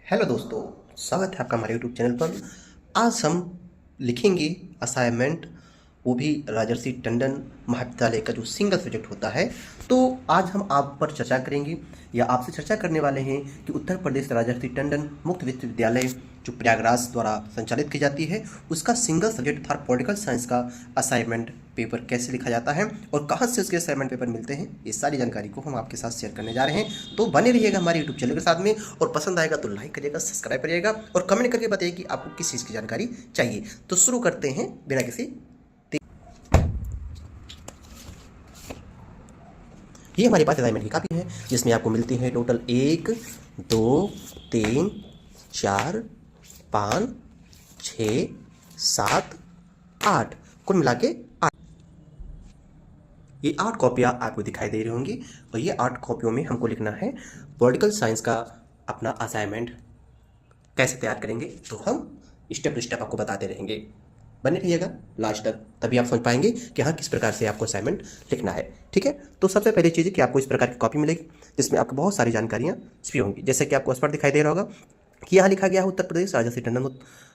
Hello दोस्तों, स्वागत है आपका हमारे यूट्यूब चैनल पर। आज हम लिखेंगे असाइनमेंट, वो भी राजर्षि टंडन महाविद्यालय का जो सिंगल सब्जेक्ट होता है। तो आज हम आप पर चर्चा करेंगे या आपसे चर्चा करने वाले हैं कि उत्तर प्रदेश राजर्षि टंडन मुक्त विश्वविद्यालय जो प्रयागराज द्वारा संचालित की जाती है, उसका सिंगल सब्जेक्ट था पॉलिटिकल साइंस का असाइनमेंट पेपर कैसे लिखा जाता है और कहाँ से उसके असाइनमेंट पेपर मिलते हैं, ये सारी जानकारी को हम आपके साथ शेयर करने जा रहे हैं। तो बने रहिएगा हमारे यूट्यूब चैनल के साथ में, और पसंद आएगा तो लाइक करिएगा, सब्सक्राइब करिएगा और कमेंट करके बताइए कि आपको किस चीज़ की जानकारी चाहिए। तो शुरू करते हैं बिना किसी। ये हमारे पास असाइनमेंट की कापी है जिसमें आपको मिलती है टोटल 1 2 3 4 5 6 7 8, कुल मिला के 8। ये 8 कॉपियाँ आपको दिखाई दे रही होंगी और ये 8 कॉपियों में हमको लिखना है पॉलिटिकल साइंस का अपना असाइनमेंट कैसे तैयार करेंगे। तो हम स्टेप टू स्टेप आपको बताते रहेंगे, बने रहिएगा लास्ट तक, तभी आप समझ पाएंगे कि हाँ किस प्रकार से आपको असाइनमेंट लिखना है। ठीक है, तो सबसे पहली चीज़ है कि आपको इस प्रकार की कॉपी मिलेगी जिसमें आपको बहुत सारी जानकारियाँ छुपी होंगी। जैसे कि आपको स्पष्ट दिखाई दे रहा होगा कि यहाँ लिखा गया है उत्तर प्रदेश राजर्षि टंडन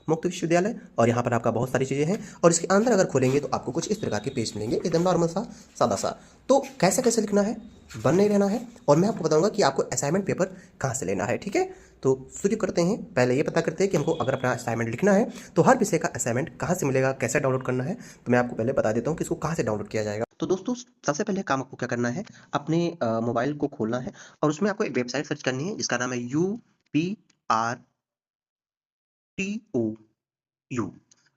मुक्त विश्वविद्यालय, और यहाँ पर आपका बहुत सारी चीज़ें हैं और इसके अंदर अगर खोलेंगे तो आपको कुछ इस प्रकार के पेज मिलेंगे, एकदम नॉर्मल सा सादा सा। तो कैसे कैसे लिखना है, बन नहीं रहना है, और मैं आपको बताऊंगा कि आपको असाइनमेंट पेपर कहाँ से लेना है। ठीक है, तो शुरू करते हैं। पहले ये पता करते हैं कि हमको अगर अपना असाइनमेंट लिखना है तो हर विषय का असाइनमेंट कहाँ से मिलेगा, कैसे डाउनलोड करना है। तो मैं आपको पहले बता देता हूँ कि इसको कहाँ से डाउनलोड किया जाएगा। तो दोस्तों, सबसे पहले काम आपको क्या करना है, अपने मोबाइल को खोलना है और उसमें आपको एक वेबसाइट सर्च करनी है जिसका नाम है UPRTOU।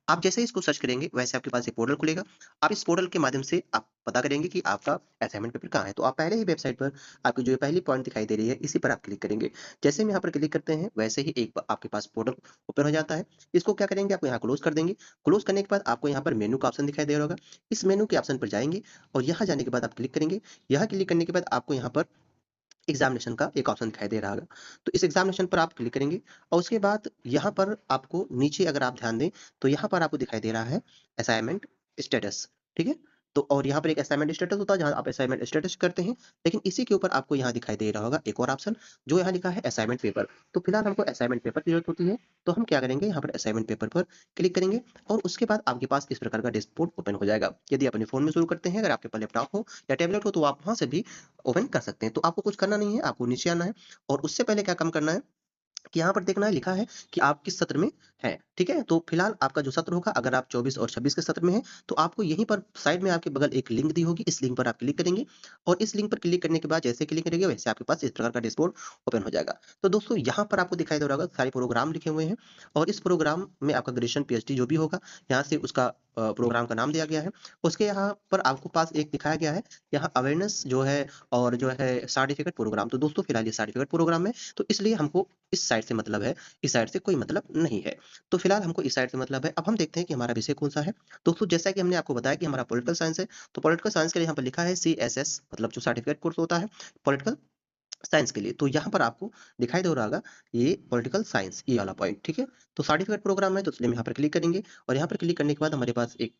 आप जैसे ही इसको सर्च करेंगे वैसे आपके पास एक पोर्टल खुलेगा। आप इस पोर्टल के माध्यम से आप पता करेंगे कि आपका असाइनमेंट पेपर कहाँ है। तो आप पहले ही वेबसाइट पर आपकी जो पहली पॉइंट दिखाई दे रही है इसी पर आप क्लिक करेंगे। जैसे हम यहाँ पर क्लिक करते हैं वैसे ही एक आपके पास पोर्टल ओपन हो जाता है। इसको क्या करेंगे, आपको यहाँ क्लोज कर देंगे। क्लोज करने के बाद आपको यहाँ पर मेनू का ऑप्शन दिखाई दे रहा होगा, इस मेनू के ऑप्शन पर जाएंगे और यहाँ जाने के बाद आप क्लिक करेंगे। यहाँ क्लिक करने के बाद आपको यहाँ पर एग्जामिनेशन का एक ऑप्शन दिखाई दे रहा होगा, तो इस एग्जामिनेशन पर आप क्लिक करेंगे और उसके बाद यहाँ पर आपको नीचे अगर आप ध्यान दें तो यहाँ पर आपको दिखाई दे रहा है असाइनमेंट स्टेटस। ठीक है, तो और यहाँ पर एक असाइनमेंट स्टेटस होता है जहाँ आप असाइनमेंट स्टेटस करते हैं, लेकिन इसी के ऊपर आपको यहाँ दिखाई दे रहा होगा एक और ऑप्शन जो यहाँ लिखा है असाइनमेंट पेपर। तो फिलहाल हमको असाइनमेंट पेपर की जरूरत होती है, तो हम क्या करेंगे, यहाँ पर असाइनमेंट पेपर पर क्लिक करेंगे और उसके बाद आपके पास इस प्रकार का डैशबोर्ड ओपन हो जाएगा। यदि अपने फोन में शुरू करते हैं, अगर आपके पास लैपटॉप हो या टैबलेट हो तो आप वहां से भी ओपन कर सकते हैं। तो आपको कुछ करना नहीं है, आपको नीचे आना है और उससे पहले क्या काम करना है कि यहाँ पर देखना है, लिखा है कि आप किस सत्र में हैं। ठीक है, तो फिलहाल आपका जो सत्र होगा, अगर आप 24 और 26 के सत्र में हैं तो आपको यहीं पर साइड में आपके बगल एक लिंक दी होगी, इस लिंक पर आप क्लिक करेंगे और इस लिंक पर क्लिक करने के बाद जैसे क्लिक करेंगे वैसे आपके पास इस प्रकार का डैशबोर्ड ओपन हो जाएगा। तो दोस्तों, यहाँ पर आपको दिखाई दे रहा होगा सारे प्रोग्राम लिखे हुए हैं और इस प्रोग्राम में आपका ग्रेजुएशन PhD जो भी होगा यहाँ से उसका प्रोग्राम का नाम दिया गया है। उसके यहाँ पर आपको पास एक दिखाया गया है यहाँ अवेयरनेस जो है और जो है सर्टिफिकेट प्रोग्राम। तो दोस्तों फिलहाल ये सर्टिफिकेट प्रोग्राम है, तो इसलिए हमको इस साइड से मतलब है, इस साइड से कोई मतलब नहीं है। तो फिलहाल हमको इस साइड से मतलब है। अब हम देखते हैं कि हमारा विषय कौन सा है। दोस्तों, जैसा कि हमने आपको बताया कि हमारा पॉलिटिकल साइंस है, तो पॉलिटिकल साइंस के लिए यहाँ पर लिखा है CSS, मतलब जो सर्टिफिकेट कोर्स होता है पॉलिटिकल साइंस के लिए। तो यहाँ पर आपको दिखाई दे रहा होगा ये पॉलिटिकल साइंस, ये वाला पॉइंट। ठीक है, तो सर्टिफिकेट प्रोग्राम है तो इसलिए हम यहाँ पर क्लिक करेंगे और यहाँ पर क्लिक करने के बाद हमारे पास एक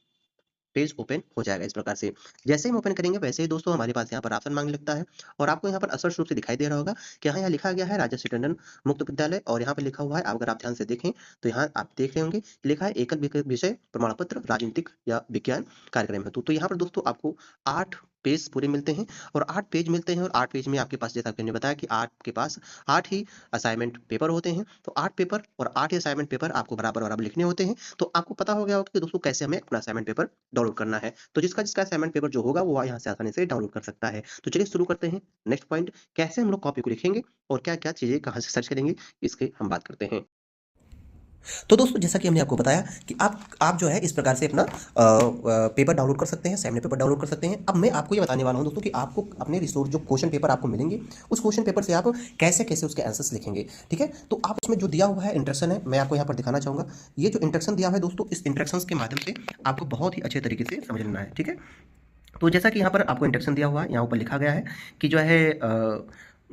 पेज ओपन हो जाएगा इस प्रकार से। जैसे ही हम ओपन करेंगे वैसे ही दोस्तों हमारे पास यहाँ पर ऑप्शन मांगने लगता है और आपको यहाँ पर स्पष्ट रूप से दिखाई दे रहा होगा कि यहाँ लिखा गया है राजर्षि टंडन मुक्त विद्यालय, और यहाँ पे लिखा हुआ है, अगर आप ध्यान से देखें तो यहाँ आप देख रहे होंगे लिखा है एकल विषय प्रमाण पत्र राजनीतिक या विज्ञान कार्यक्रम हेतु। तो यहाँ पर दोस्तों आपको 8 पेज पूरे मिलते हैं और 8 पेज मिलते हैं और 8 पेज में आपके पास, जैसा कि मैंने बताया कि आपके पास 8 ही असाइनमेंट पेपर होते हैं। तो 8 पेपर और 8 ही असाइनमेंट पेपर आपको बराबर बराबर लिखने होते हैं। तो आपको पता हो गया होगा कि दोस्तों कैसे हमें अपना असाइनमेंट पेपर डाउनलोड करना है। तो जिसका जिसका असाइनमेंट पेपर जो होगा वो यहाँ से आसानी से डाउनलोड कर सकता है। तो चलिए शुरू करते हैं। नेक्स्ट पॉइंट, कैसे हम लोग कॉपी को लिखेंगे और क्या क्या चीजें कहाँ से सर्च करेंगे, इसके हम बात करते हैं। तो दोस्तों, जैसा कि हमने आपको बताया कि आप जो है इस प्रकार से अपना पेपर डाउनलोड कर सकते हैं, असाइनमेंट पेपर डाउनलोड कर सकते हैं। अब मैं आपको ये बताने वाला हूँ दोस्तों कि आपको अपने रिसोर्स जो क्वेश्चन पेपर आपको मिलेंगे उस क्वेश्चन पेपर से आप कैसे कैसे उसके आंसर्स लिखेंगे। ठीक है, तो आप उसमें जो दिया हुआ है इंस्ट्रक्शन है, मैं आपको यहाँ पर दिखाना चाहूँगा। ये जो इंस्ट्रक्शन दिया हुआ है दोस्तों, इस इंस्ट्रक्शन के माध्यम से आपको बहुत ही अच्छे तरीके से समझ लेना है। ठीक है, तो जैसा कि यहाँ पर आपको इंस्ट्रक्शन दिया हुआ है, यहाँ ऊपर लिखा गया है कि जो है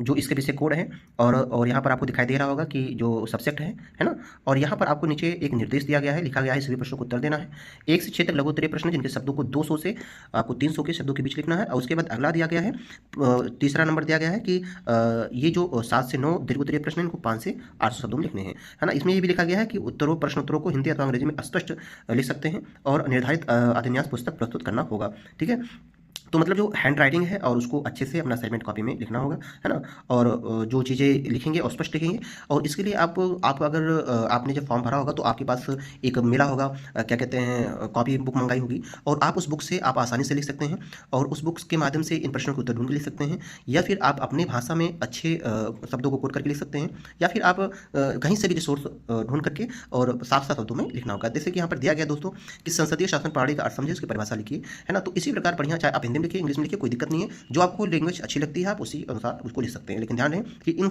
जो इसके पीछे कोड है, और यहाँ पर आपको दिखाई दे रहा होगा कि जो सब्जेक्ट है ना। और यहाँ पर आपको नीचे एक निर्देश दिया गया है, लिखा गया है सभी प्रश्नों को उत्तर देना है। 1 से 6 तक लघु उत्तरीय प्रश्न जिनके शब्दों को 200 से आपको 300 के शब्दों के बीच लिखना है। और उसके बाद अगला दिया गया है, तीसरा नंबर दिया गया है कि ये जो 7 से 9 दीर्घ उत्तरीय प्रश्न है, इनको 5 से 800 शब्दों में लिखने हैं, है ना। इसमें ये भी लिखा गया है कि प्रश्न उत्तरों को हिंदी अथवा अंग्रेजी में स्पष्ट लिख सकते हैं और निर्धारित अधिन्यास पुस्तक प्रस्तुत करना होगा, ठीक है। तो मतलब जो हैंड राइटिंग है और उसको अच्छे से अपना असाइनमेंट कॉपी में लिखना होगा, है ना। और जो चीज़ें लिखेंगे और स्पष्ट लिखेंगे। और इसके लिए आप अगर आपने जब फॉर्म भरा होगा तो आपके पास एक मिला होगा, क्या कहते हैं, कॉपी बुक मंगाई होगी, और आप उस बुक से आप आसानी से लिख सकते हैं और उस बुक्स के माध्यम से इन प्रश्नों के उत्तर ढूंढ के लिख सकते हैं। या फिर आप अपनी भाषा में अच्छे शब्दों को कोट करके लिख सकते हैं, या फिर आप कहीं से भी रिसोर्स ढूंढ करके और साफ साफ शब्दों में लिखना होगा। जैसे कि यहाँ पर दिया गया दोस्तों कि संसदीय शासन प्रणाली का अर्थ समझिए, उसकी परिभाषा लिखिए, है ना। तो इसी प्रकार बढ़िया, चाहे आप हिंदी में लिखिए, इंग्लिश में लिखिए, कोई दिक्कत नहीं है। जो आपको लैंग्वेज अच्छी लगती है आप उसी अनुसार उसको लिख सकते हैं। लेकिन ध्यान रहे कि इन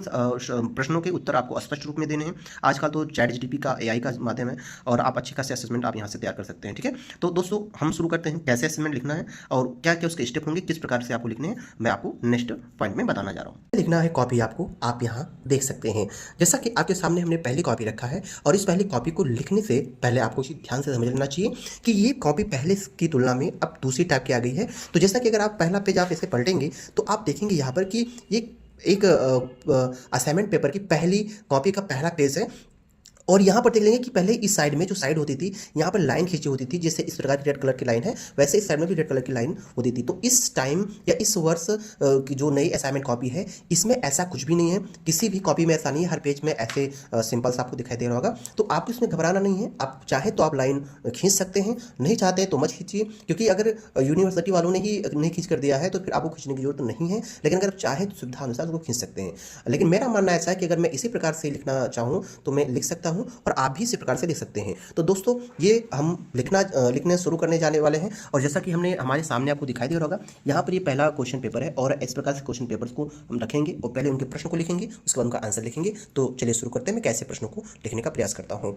प्रश्नों के उत्तर आपको स्पष्ट रूप में देने हैं। आजकल तो चैट जीपीटी का, एआई का माध्यम है, और आप अच्छे खासे असेसमेंट आप यहाँ से तैयार कर सकते हैं, ठीक है। तो दोस्तों हम शुरू करते हैं कैसे असेसमेंट लिखना है और क्या क्या उसके स्टेप होंगे, किस प्रकार से आपको लिखने हैं, मैं आपको नेक्स्ट पॉइंट में बताना जा रहा हूँ। लिखना है कॉपी आपको, आप यहाँ देख सकते हैं। जैसा कि आपके सामने हमने पहली कॉपी रखा है, और इस पहली कॉपी को लिखने से पहले आपको इसे ध्यान से समझ लेना चाहिए कि ये कॉपी पहले की तुलना में अब दूसरी टाइप की आ गई है। तो जैसा कि अगर आप पहला पेज आप इसे पलटेंगे तो आप देखेंगे यहाँ पर कि ये एक असाइनमेंट पेपर की पहली कॉपी का पहला पेज है। और यहाँ पर देख लेंगे कि पहले इस साइड में जो साइड होती थी, यहाँ पर लाइन खींची होती थी, जैसे इस प्रकार की रेड कलर की लाइन है, वैसे इस साइड में भी रेड कलर की लाइन होती थी। तो इस टाइम या इस वर्ष की जो नई असाइनमेंट कॉपी है, इसमें ऐसा कुछ भी नहीं है। किसी भी कॉपी में ऐसा नहीं है, हर पेज में ऐसे सिंपल्स आपको दिखाई दे रहा होगा। तो आपको इसमें घबराना नहीं है। आप चाहे तो आप लाइन खींच सकते हैं, नहीं चाहते तो मत खींचिए, क्योंकि अगर यूनिवर्सिटी वालों ने ही नहीं खींच कर दिया है तो फिर आपको खींचने की जरूरत नहीं है। लेकिन अगर आप चाहें तो सुविधा अनुसार उसको खींच सकते हैं। लेकिन मेरा मानना ऐसा है कि अगर मैं इसी प्रकार से लिखना चाहूँ तो मैं लिख सकता हूँ, और आप भी इसी प्रकार से लिख सकते हैं। तो दोस्तों ये हम लिखने शुरू करने जाने वाले हैं। और जैसा कि हमने हमारे सामने आपको दिखाई दे रहा होगा, यहाँ पर ये पहला क्वेश्चन पेपर है, और इस प्रकार से क्वेश्चन पेपर्स को हम रखेंगे और पहले उनके प्रश्न को लिखेंगे, उसके बाद उनका आंसर लिखेंगे। तो चलिए शुरू करते हैं, मैं कैसे प्रश्नों को लिखने का प्रयास करता हूँ।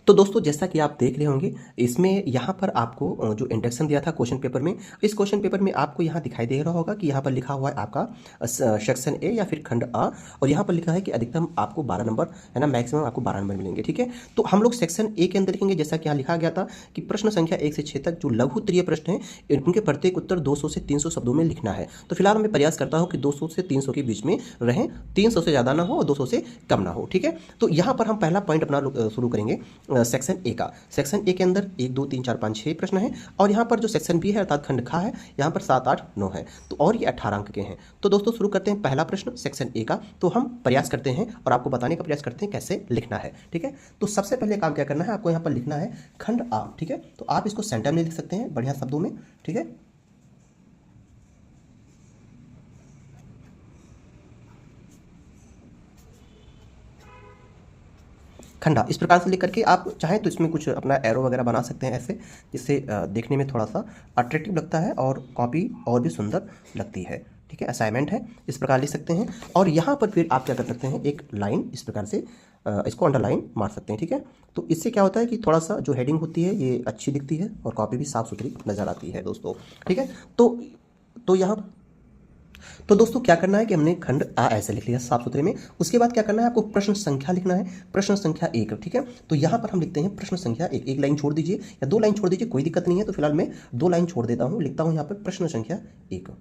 तो दोस्तों जैसा कि आप देख रहे होंगे, इसमें यहाँ पर आपको जो इंडक्शन दिया था क्वेश्चन पेपर में, इस क्वेश्चन पेपर में आपको यहाँ दिखाई दे रहा होगा कि यहाँ पर लिखा हुआ है आपका सेक्शन ए या फिर खंड आ, और यहाँ पर लिखा है कि अधिकतम आपको 12 नंबर, है ना, मैक्सिमम आपको 12 नंबर मिलेंगे, ठीक है। तो हम लोग सेक्शन ए के अंदर लिखेंगे, जैसा कि यहाँ लिखा गया था कि प्रश्न संख्या 1 से 6 तक जो लघु उत्तरीय प्रश्न है, उनके प्रत्येक उत्तर 200 से 300 शब्दों में लिखना है। तो फिलहाल मैं प्रयास करता हूँ कि 200 से 300 के बीच में रहें, 300 से ज़्यादा ना हो और 200 से कम ना हो, ठीक है। तो यहाँ पर हम पहला पॉइंट अपना शुरू करेंगे सेक्शन ए का। सेक्शन ए के अंदर 1 2 3 4 5 6 प्रश्न हैं, और यहाँ पर जो सेक्शन बी है अर्थात खंड खा है, यहाँ पर 7 8 9 है, तो और ये 18 अंक के हैं। तो दोस्तों शुरू करते हैं पहला प्रश्न सेक्शन ए का। तो हम प्रयास करते हैं और आपको बताने का प्रयास करते हैं कैसे लिखना है, ठीक है। तो सबसे पहले काम क्या करना है, आपको यहाँ पर लिखना है खंड आ, ठीक है। तो आप इसको सेंटर में लिख सकते हैं बढ़िया शब्दों में, ठीक है। खंडा इस प्रकार से लिख करके आप चाहें तो इसमें कुछ अपना एरो वगैरह बना सकते हैं ऐसे, जिससे देखने में थोड़ा सा अट्रैक्टिव लगता है और कॉपी और भी सुंदर लगती है, ठीक है। असाइनमेंट है, इस प्रकार लिख सकते हैं। और यहाँ पर फिर आप क्या कर सकते हैं, एक लाइन इस प्रकार से इसको अंडरलाइन मार सकते हैं, ठीक है। तो इससे क्या होता है कि थोड़ा सा जो हेडिंग होती है ये अच्छी दिखती है और कॉपी भी साफ़ सुथरी नज़र आती है दोस्तों, ठीक है। तो यहाँ तो दोस्तों क्या करना है कि हमने खंड आ ऐसे लिख लिया साफ सुथरे में। उसके बाद क्या करना है, आपको प्रश्न संख्या लिखना है, प्रश्न संख्या 1, ठीक है। तो यहाँ पर हम लिखते हैं प्रश्न संख्या 1, एक लाइन छोड़ दीजिए या 2 लाइन छोड़ दीजिए, कोई दिक्कत नहीं है। तो फिलहाल मैं 2 लाइन छोड़ देता हूँ, लिखता हूँ यहाँ पर प्रश्न संख्या 1।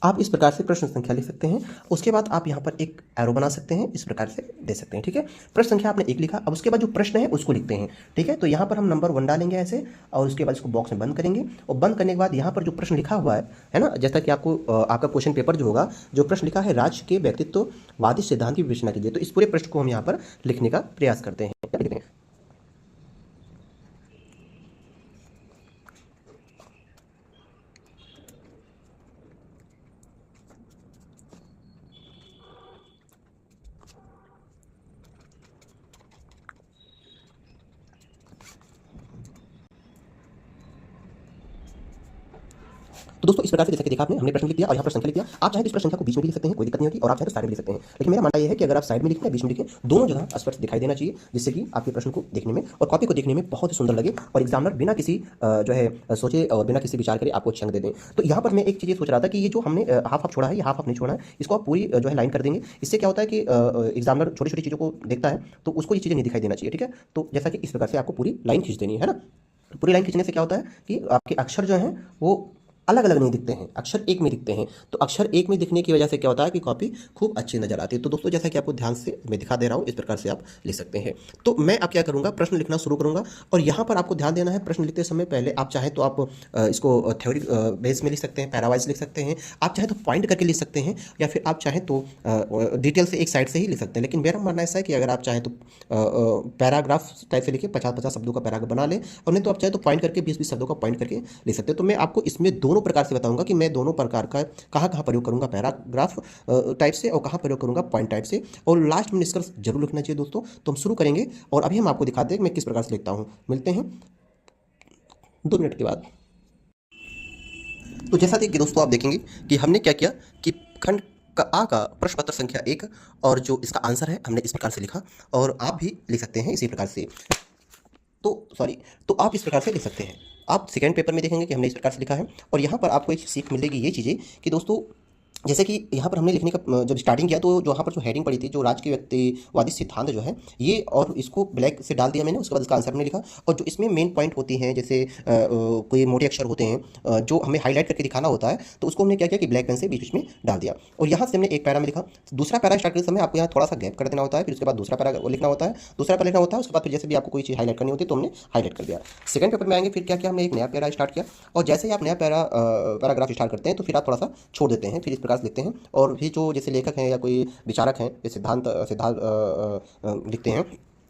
आप इस प्रकार से प्रश्न संख्या लिख सकते हैं। उसके बाद आप यहाँ पर एक एरो बना सकते हैं, इस प्रकार से दे सकते हैं, ठीक है। प्रश्न संख्या आपने 1 लिखा, अब उसके बाद जो प्रश्न है उसको लिखते हैं, ठीक है। तो यहाँ पर हम नंबर 1 डालेंगे ऐसे, और उसके बाद इसको बॉक्स में बंद करेंगे, और बंद करने के बाद यहाँ पर जो प्रश्न लिखा हुआ है ना, जैसा कि आपको आपका क्वेश्चन पेपर जो होगा, जो प्रश्न लिखा है राज्य के व्यक्तित्ववादी सिद्धांत की विवेचना कीजिए, तो इस पूरे प्रश्न को हम यहाँ पर लिखने का प्रयास करते हैं। तो दोस्तों इस प्रकार से जैसे कि देखा आपने, हमने प्रश्न लिख दिया और यहाँ पर संख्या लिख दिया। आप चाहे तो इस प्रश्न संख्या को बीच में भी लिख सकते हैं, कोई दिक्कत नहीं होगी, और आप चाहे तो साइड में लिख सकते हैं। लेकिन मेरा मानना यह है कि अगर आप साइड में लिखें या बीच में लिखें, दोनों जगह स्पष्ट दिखाई देना चाहिए, जिससे कि आपके प्रश्न को देखने में और कॉपी को देखने में बहुत ही सुंदर लगे और एग्जामिनर बिना किसी जो है सोचे और बिना किसी विचार करे आपको अच्छे अंक दे दें। तो यहाँ पर मैं एक चीज़ सोच रहा था कि ये जो हमने हाफ हाफ छोड़ा है, ये हाफ हाफ नहीं छोड़ा है, इसको आप पूरी जो है लाइन कर देंगे। इससे क्या होता है कि एग्जामिनर छोटी छोटी चीज़ों को देखता है तो उसको ये चीज़ें नहीं दिखाई देना चाहिए। ठीक है, तो जैसा कि इस प्रकार से आपको पूरी लाइन खींच देनी है ना। पूरी लाइन खींचने से क्या होता है कि आपके अक्षर जो हैं वो अलग अलग नहीं दिखते हैं, अक्षर एक में दिखते हैं। तो अक्षर एक में दिखने की वजह से क्या होता है कि कॉपी खूब अच्छी नजर आती है। तो दोस्तों जैसा कि आपको ध्यान से मैं दिखा दे रहा हूँ, इस प्रकार से आप लिख सकते हैं। तो मैं अब क्या करूँगा, प्रश्न लिखना शुरू करूँगा और यहाँ पर आपको ध्यान देना है, प्रश्न लिखते समय पहले आप चाहें तो आप इसको थ्योरी बेस में लिख सकते हैं, पैरावाइज लिख सकते हैं, आप चाहे तो पॉइंट करके लिख सकते हैं, या फिर आप चाहें तो डिटेल से एक साइड से ही लिख सकते हैं। लेकिन मेरा मानना ऐसा है कि अगर आप चाहें तो पैराग्राफ टाइप से लिखिए, 50-50 शब्दों का पैराग्राफ बना लें, और नहीं तो आप चाहे तो पॉइंट करके 20-20 शब्दों का पॉइंट करके लिख सकते हैं। तो मैं आपको इसमें दोनों प्रकार से बताऊंगा कि मैं दोनों प्रकार का कहाँ कहाँ प्रयोग करूंगा, पैराग्राफ टाइप से और कहाँ प्रयोग करूंगा पॉइंट टाइप से, और लास्ट में निष्कर्ष जरूर लिखना चाहिए दोस्तों। तो हम शुरू करेंगे और अभी हम आपको दिखाते हैं कि मैं किस प्रकार से लिखता हूँ। मिलते हैं 2 मिनट के बाद। तो जैसा कि दोस्तों आप देखेंगे कि हमने क्या किया कि खंड का आ का प्रश्न पत्र संख्या 1 और जो इसका आंसर है हमने इस प्रकार से लिखा, और आप भी लिख सकते हैं इसी प्रकार से। तो आप इस प्रकार से लिख सकते हैं। आप सेकंड पेपर में देखेंगे कि हमने इस प्रकार से लिखा है, और यहाँ पर आपको एक सीख मिलेगी ये चीज़ें कि दोस्तों जैसे कि यहाँ पर हमने लिखने का जब स्टार्टिंग किया तो जो यहाँ पर जो हेडिंग पड़ी थी, जो राजकीय व्यक्तिवादी सिद्धांत जो है ये, और इसको ब्लैक से डाल दिया मैंने। उसके बाद इसका आंसर हमने लिखा, और जो इसमें मेन पॉइंट होती हैं, जैसे कोई मोटे अक्षर होते हैं जो हमें हाईलाइट करके दिखाना होता है, तो उसको हमने क्या किया कि ब्लैक पेन से बीच बीच में डाल दिया। और यहाँ से हमने एक पैरा में लिखा। दूसरा पैरा स्टार्ट करते समय आपको यहाँ थोड़ा सा गैप कर देना होता है, फिर उसके बाद दूसरा पैरा लिखना होता है, दूसरा पैरा लिखना होता है। उसके बाद फिर जैसे भी आपको कोई चीज़ हाईलाइट करनी होती है तो हमने हाईलाइट कर दिया। सेकंड पेपर में आएंगे, फिर क्या किया हमने, एक नया पैरा स्टार्ट किया, और जैसे ही आप नया पैराग्राफ स्टार्ट करते हैं तो फिर आप थोड़ा सा छोड़ देते हैं, फिर इस प्रकार से लिखते हैं। और भी जो जैसे लेखक हैं या कोई विचारक हैं, ये सिद्धांत लिखते हैं,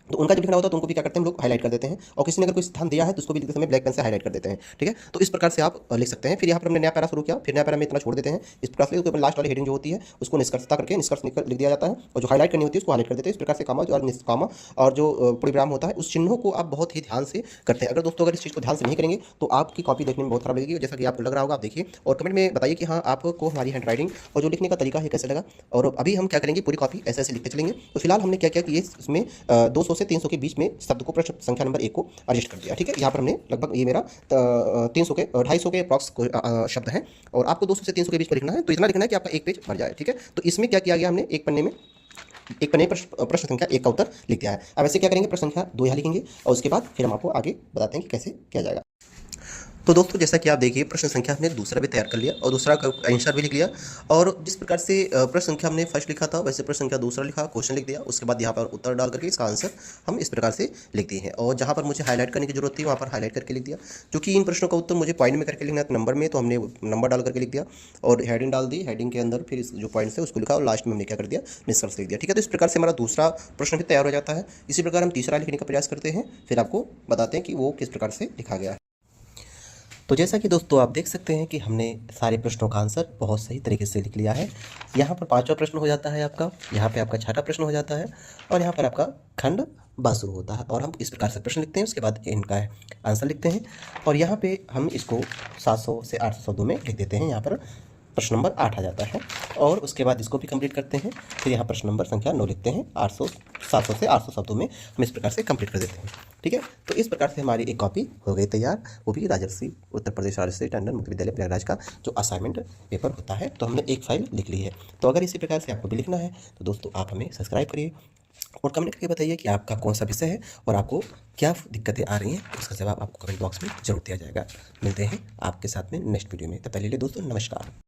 तो उनका जब लिखना होता है तो उनको भी क्या करते हैं हम लोग हाईलाइट कर देते हैं, और किसी ने अगर कोई सिद्धांत दिया है तो उसको भी लिखते समय ब्लैक पेन से हाईलाइट कर देते हैं। ठीक है, तो इस प्रकार से आप लिख सकते हैं। फिर यहाँ पर हमने नया पैरा शुरू किया, फिर नया पैरा में इतना छोड़ देते हैं इस प्रकार से। उसके ऊपर लास्ट वाली हेडिंग जो होती है उसको निष्कर्षता करके निष्कर्ष लिख दिया जाता है, और जो हाईलाइट करनी होती है उसको हाईलाइट कर देते हैं इस प्रकार से। कामा और निष्कामा और जो परिविराम होता है उस चिन्हों को आप बहुत ही ध्यान से करते हैं। अगर दोस्तों अगर इस चीज़ को ध्यान से नहीं करेंगे तो आपकी कॉपी देखने में बहुत खराब लगेगी, जैसा कि आपको लग रहा होगा। आप देखिए और कमेंट में बताइए कि हाँ आपको हमारी हैंड राइटिंग और जो लिखने का तरीका है कैसे लगा। और अभी हम क्या करेंगे, पूरी कॉपी ऐसे ऐसे लिखते चलेंगे। तो फिलहाल हमने क्या किया कि ये इसमें 200 से 300 के बीच में शब्द को प्रश्न संख्या नंबर 1 को एडजस्ट कर दिया। ठीक है, यहाँ पर हमने लगभग ये मेरा 300 के 250 के अप्रॉक्स शब्द हैं, और आपको 200 से 300 के बीच में लिखना है। तो इतना लिखना है कि आपका एक पेज भर जाए। ठीक है, तो इसमें क्या किया गया, हमने एक पन्ने पर प्रश्न संख्या 1 का उत्तर लिख दिया है। अब ऐसे क्या करेंगे, प्रश्न संख्या 2 यहाँ लिखेंगे, और उसके बाद फिर हम आपको आगे बताते हैं कि कैसे किया जाएगा। तो दोस्तों जैसा कि आप देखिए, प्रश्न संख्या हमने दूसरा भी तैयार कर लिया और दूसरा का आंसर भी लिख लिया। और जिस प्रकार से प्रश्न संख्या हमने फर्स्ट लिखा था, वैसे प्रश्न संख्या दूसरा लिखा, क्वेश्चन लिख दिया। उसके बाद यहाँ पर उत्तर डाल करके इसका आंसर हम इस प्रकार से लिख दिए हैं। और जहाँ पर मुझे हाईलाइट करने की जरूरत थी वहाँ पर हाईलाइट करके लिख दिया। क्योंकि इन प्रश्नों का उत्तर मुझे पॉइंट में करके लिखना था, नंबर में, तो हमने नंबर डाल करके लिख दिया और हेडिंग डाल दी। हेडिंग के अंदर फिर जो पॉइंट्स है उसको लिखा, और लास्ट में हमने क्या कर दिया, निष्कर्ष लिख दिया। ठीक है, तो इस प्रकार से हमारा दूसरा प्रश्न भी तैयार हो जाता है। इसी प्रकार हम तीसरा लिखने का प्रयास करते हैं, फिर आपको बताते हैं कि वो किस प्रकार से लिखा गया है। तो जैसा कि दोस्तों आप देख सकते हैं कि हमने सारे प्रश्नों का आंसर बहुत सही तरीके से लिख लिया है। यहाँ पर 5वां प्रश्न हो जाता है आपका, यहाँ पे आपका 6वां प्रश्न हो जाता है, और यहाँ पर आपका खंड ब शुरू होता है। और हम इस प्रकार से प्रश्न लिखते हैं, उसके बाद इनका आंसर लिखते हैं, और यहाँ पे हम इसको 700 से 800 शब्दों में लिख देते हैं। यहाँ पर प्रश्न नंबर 8 आ जाता है, और उसके बाद इसको भी कंप्लीट करते हैं। फिर यहाँ प्रश्न नंबर संख्या 9 लिखते हैं। 700 से 800 शब्दों में हम इस प्रकार से कंप्लीट कर देते हैं। ठीक है, तो इस प्रकार से हमारी एक कॉपी हो गई तैयार, वो भी राजर्षि उत्तर प्रदेश राजर्षि टंडन मुक्त विद्यालय प्रयागराज का जो असाइनमेंट पेपर होता है। तो हमने एक फाइल लिख ली है। तो अगर इसी प्रकार से आपको भी लिखना है तो दोस्तों आप हमें सब्सक्राइब करिए और कमेंट करके बताइए कि आपका कौन सा विषय है और आपको क्या दिक्कतें आ रही हैं। उसका जवाब आपको कमेंट बॉक्स में जरूर दिया जाएगा। मिलते हैं आपके साथ में नेक्स्ट वीडियो में। तब तक के लिए दोस्तों नमस्कार।